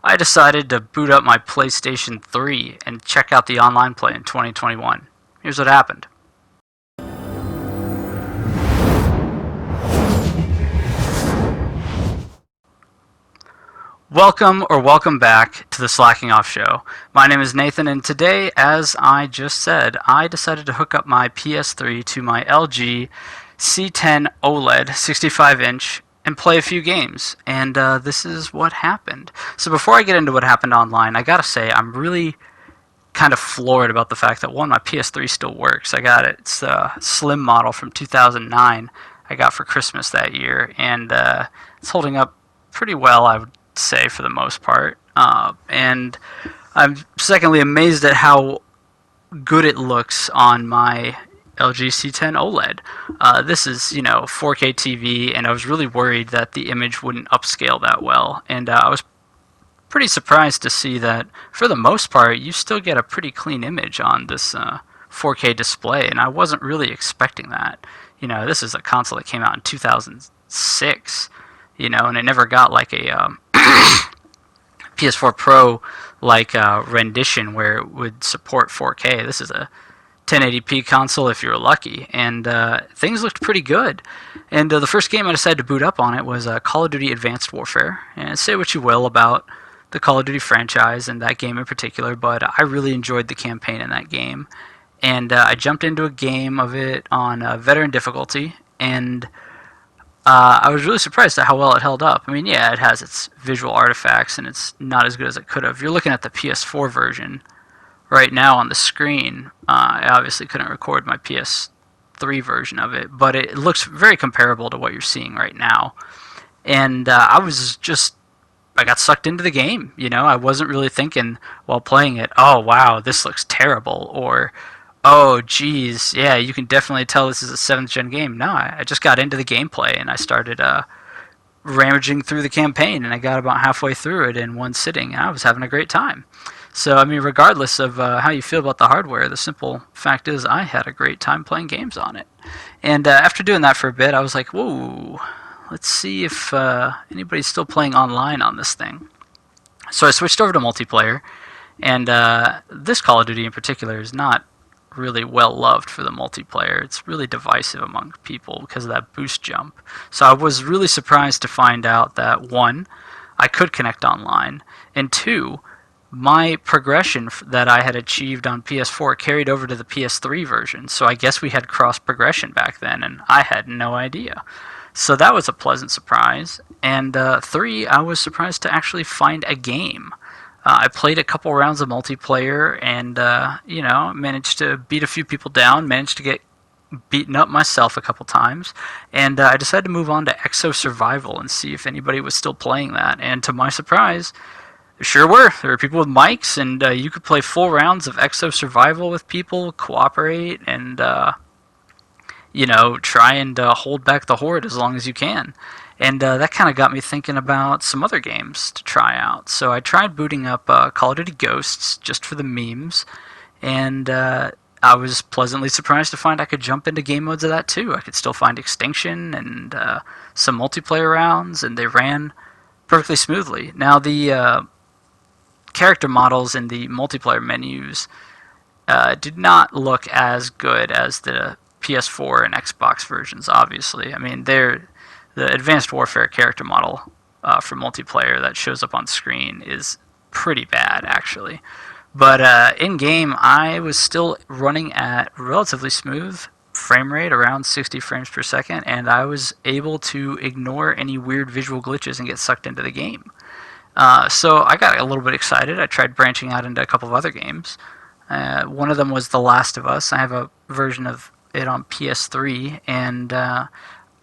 I decided to boot up my PlayStation 3 and check out the online play in 2021. Here's what happened. Welcome back to the Slacking Off Show. My name is Nathan, and today, as I just said, I decided to hook up my PS3 to my LG C10 OLED 65-inch and play a few games. And this is what happened. So before I get into what happened online, I gotta say, I'm really kind of floored about the fact that, one, my PS3 still works. I got it. It's a slim model from 2009 I got for Christmas that year, and it's holding up pretty well, I would say, for the most part. And I'm secondly amazed at how good it looks on my LG C10 OLED. This is, 4K TV, and I was really worried that the image wouldn't upscale that well. And I was pretty surprised to see that, for the most part, you still get a pretty clean image on this 4K display, and I wasn't really expecting that. This is a console that came out in 2006, and it never got like a PS4 Pro rendition where it would support 4K. This is a 1080p console if you're lucky, and things looked pretty good. And the first game I decided to boot up on it was Call of Duty Advanced Warfare. And say what you will about the Call of Duty franchise and that game in particular, but I really enjoyed the campaign in that game. And I jumped into a game of it on veteran difficulty, and I was really surprised at how well it held up. I mean, yeah, it has its visual artifacts, and it's not as good as it could have. You're looking at the PS4 version right now on the screen. I obviously couldn't record my PS3 version of it, but it looks very comparable to what you're seeing right now. And I got sucked into the game. I wasn't really thinking while playing it, oh, wow, this looks terrible, or oh, geez, yeah, you can definitely tell this is a 7th gen game. No, I just got into the gameplay, and I started ramaging through the campaign, and I got about halfway through it in one sitting, and I was having a great time. So, I mean, regardless of how you feel about the hardware, the simple fact is I had a great time playing games on it. And after doing that for a bit, I was like, whoa, let's see if anybody's still playing online on this thing. So I switched over to multiplayer, and this Call of Duty in particular is not really well loved for the multiplayer. It's really divisive among people because of that boost jump. So I was really surprised to find out that, one, I could connect online, and two, my progression that I had achieved on PS4 carried over to the PS3 version. So I guess we had cross progression back then, and I had no idea. So that was a pleasant surprise. And three, I was surprised to actually find a game. I played a couple rounds of multiplayer and, managed to beat a few people down, managed to get beaten up myself a couple times, and I decided to move on to Exo Survival and see if anybody was still playing that. And to my surprise, there sure were. There were people with mics, and you could play full rounds of Exo Survival with people, cooperate, and, try and hold back the horde as long as you can. And that kind of got me thinking about some other games to try out. So I tried booting up Call of Duty Ghosts just for the memes, and I was pleasantly surprised to find I could jump into game modes of that too. I could still find Extinction and some multiplayer rounds, and they ran perfectly smoothly. Now, the character models in the multiplayer menus did not look as good as the PS4 and Xbox versions, obviously. I mean, the Advanced Warfare character model for multiplayer that shows up on screen is pretty bad, actually. But in-game, I was still running at relatively smooth frame rate, around 60 frames per second, and I was able to ignore any weird visual glitches and get sucked into the game. So I got a little bit excited. I tried branching out into a couple of other games. One of them was The Last of Us. I have a version of it on PS3, and I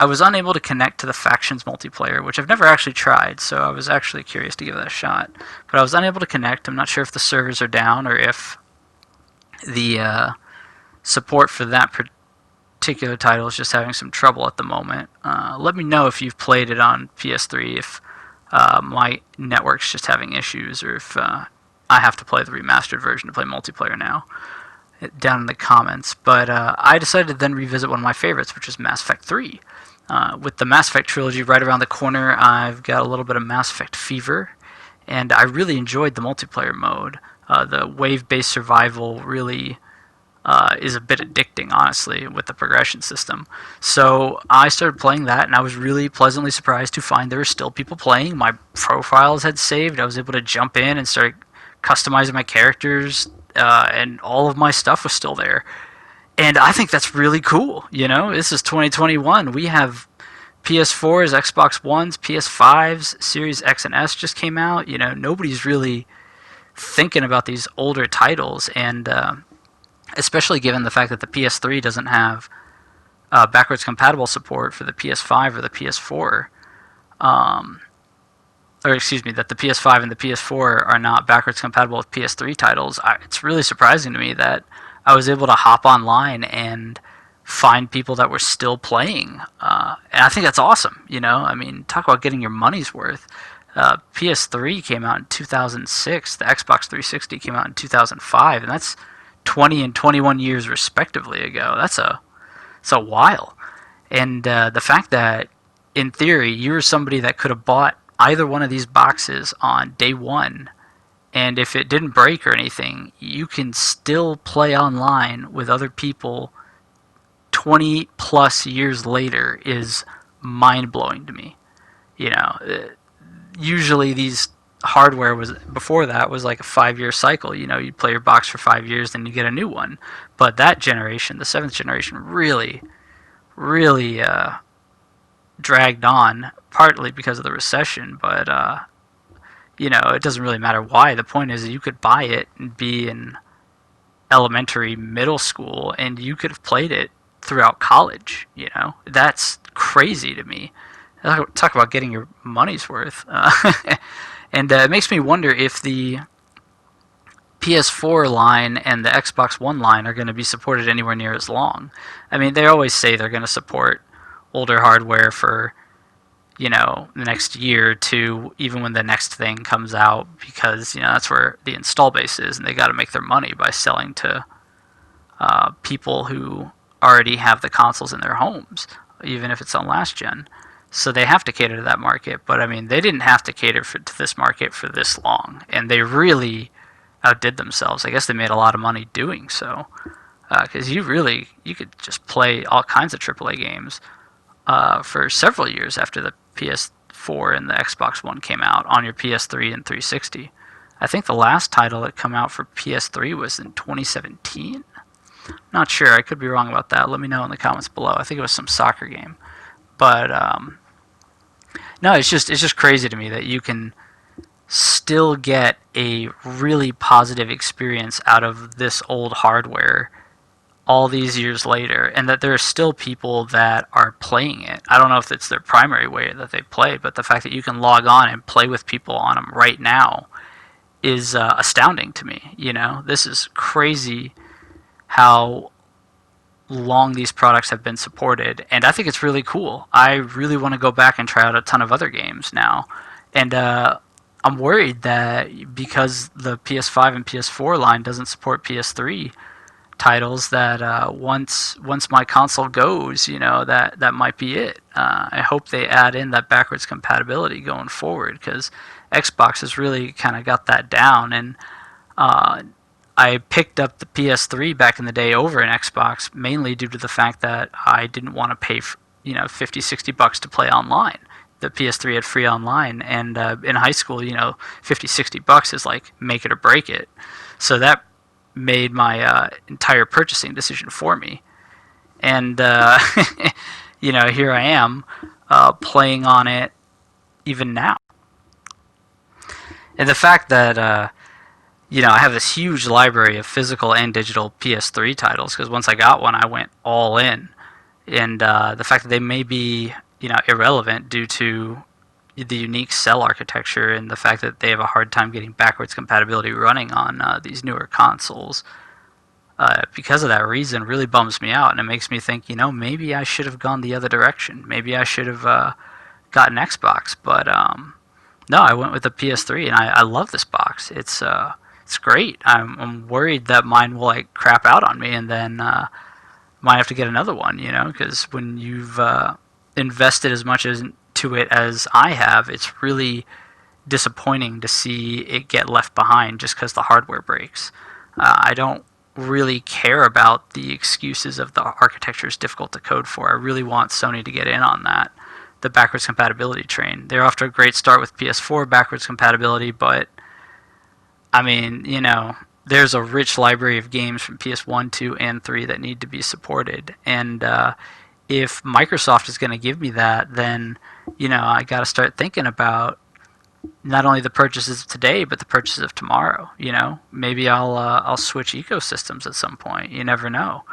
was unable to connect to the Factions multiplayer, which I've never actually tried, so I was actually curious to give that a shot. But I was unable to connect. I'm not sure if the servers are down or if the support for that particular title is just having some trouble at the moment. Let me know if you've played it on PS3, if my network's just having issues, or if I have to play the remastered version to play multiplayer now, down in the comments. But I decided to then revisit one of my favorites, which is Mass Effect 3. With the Mass Effect trilogy right around the corner, I've got a little bit of Mass Effect fever, and I really enjoyed the multiplayer mode. The wave-based survival really is a bit addicting, honestly, with the progression system. So I started playing that, and I was really pleasantly surprised to find there were still people playing. My profiles had saved. I was able to jump in and start customizing my characters, and all of my stuff was still there. And I think that's really cool. You know, this is 2021. We have PS4s, Xbox Ones, PS5s, Series X and S just came out. You know, nobody's really thinking about these older titles, and especially given the fact that the PS3 doesn't have backwards compatible support for the PS5 or the PS4. Or excuse me, that the PS5 and the PS4 are not backwards compatible with PS3 titles. It's really surprising to me that I was able to hop online and find people that were still playing. And I think that's awesome, you know? I mean, talk about getting your money's worth. PS3 came out in 2006, the Xbox 360 came out in 2005, and that's 20 and 21 years respectively ago. That's a while. And the fact that, in theory, you were somebody that could have bought either one of these boxes on day one, and if it didn't break or anything, you can still play online with other people 20 plus years later is mind-blowing to me. You know, usually these hardware was before that was like a 5-year cycle. You know, you'd play your box for 5 years, then you get a new one. But that generation, the 7th generation, really dragged on, partly because of the recession, but you know, it doesn't really matter why. The point is that you could buy it and be in elementary, middle school, and you could have played it throughout college. You know, that's crazy to me. Talk about getting your money's worth. And it makes me wonder if the PS4 line and the Xbox One line are going to be supported anywhere near as long. I mean, they always say they're going to support older hardware for, you know, the next year or two, even when the next thing comes out, because, you know, that's where the install base is, and they got to make their money by selling to people who already have the consoles in their homes, even if it's on last gen. So they have to cater to that market, but I mean, they didn't have to cater to this market for this long, and they really outdid themselves. I guess they made a lot of money doing so, because you could just play all kinds of AAA games for several years after the PS4 and the Xbox One came out on your PS3 and 360. I think the last title that came out for PS3 was in 2017. Not sure. I could be wrong about that. Let me know in the comments below. I think it was some soccer game. But no, it's just crazy to me that you can still get a really positive experience out of this old hardware all these years later, and that there are still people that are playing it. I don't know if it's their primary way that they play, but the fact that you can log on and play with people on them right now is astounding to me. You know, this is crazy how long these products have been supported, and I think it's really cool. I really want to go back and try out a ton of other games now, and I'm worried that because the PS5 and PS4 line doesn't support PS3 titles, that once my console goes, you know, that might be it. I hope they add in that backwards compatibility going forward, because Xbox has really kind of got that down, and I picked up the PS3 back in the day over an Xbox mainly due to the fact that I didn't want to pay for, you know, $50-$60 to play online. The PS3 had free online, and in high school, you know, $50-$60 is like make it or break it. So that made my entire purchasing decision for me. And you know, here I am playing on it even now. And the fact that you know, I have this huge library of physical and digital PS3 titles, because once I got one, I went all in. And the fact that they may be, you know, irrelevant due to the unique cell architecture and the fact that they have a hard time getting backwards compatibility running on these newer consoles, because of that reason, really bums me out, and it makes me think, you know, maybe I should have gone the other direction. Maybe I should have gotten Xbox, but no, I went with the PS3, and I love this box. It's great. I'm worried that mine will like crap out on me, and then might have to get another one, you know, because when you've invested as much into it as I have, it's really disappointing to see it get left behind just because the hardware breaks. I don't really care about the excuses of the architecture is difficult to code for. I really want Sony to get in on that, the backwards compatibility train. They're off to a great start with PS4 backwards compatibility, but I mean, there's a rich library of games from PS1, 2, and 3 that need to be supported. And if Microsoft is going to give me that, then, I got to start thinking about not only the purchases of today, but the purchases of tomorrow. Maybe I'll switch ecosystems at some point. You never know.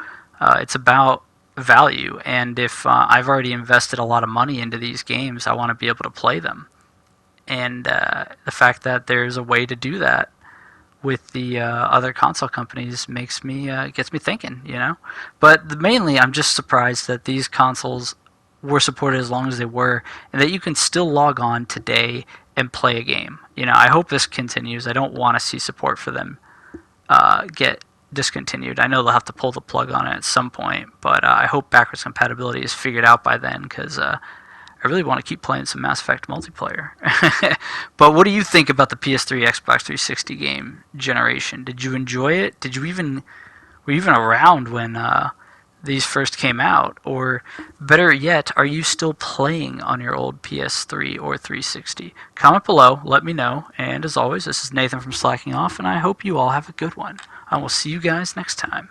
It's about value, and if I've already invested a lot of money into these games, I want to be able to play them. And the fact that there's a way to do that with the other console companies gets me thinking. But mainly, I'm just surprised that these consoles were supported as long as they were, and that you can still log on today and play a game. I hope this continues. I don't want to see support for them get discontinued. I know they'll have to pull the plug on it at some point, but I hope backwards compatibility is figured out by then, because I really want to keep playing some Mass Effect multiplayer. But what do you think about the PS3, Xbox 360 game generation? Did you enjoy it? Were you even around when these first came out? Or better yet, are you still playing on your old PS3 or 360? Comment below, let me know. And as always, this is Nathan from Slacking Off, and I hope you all have a good one. I will see you guys next time.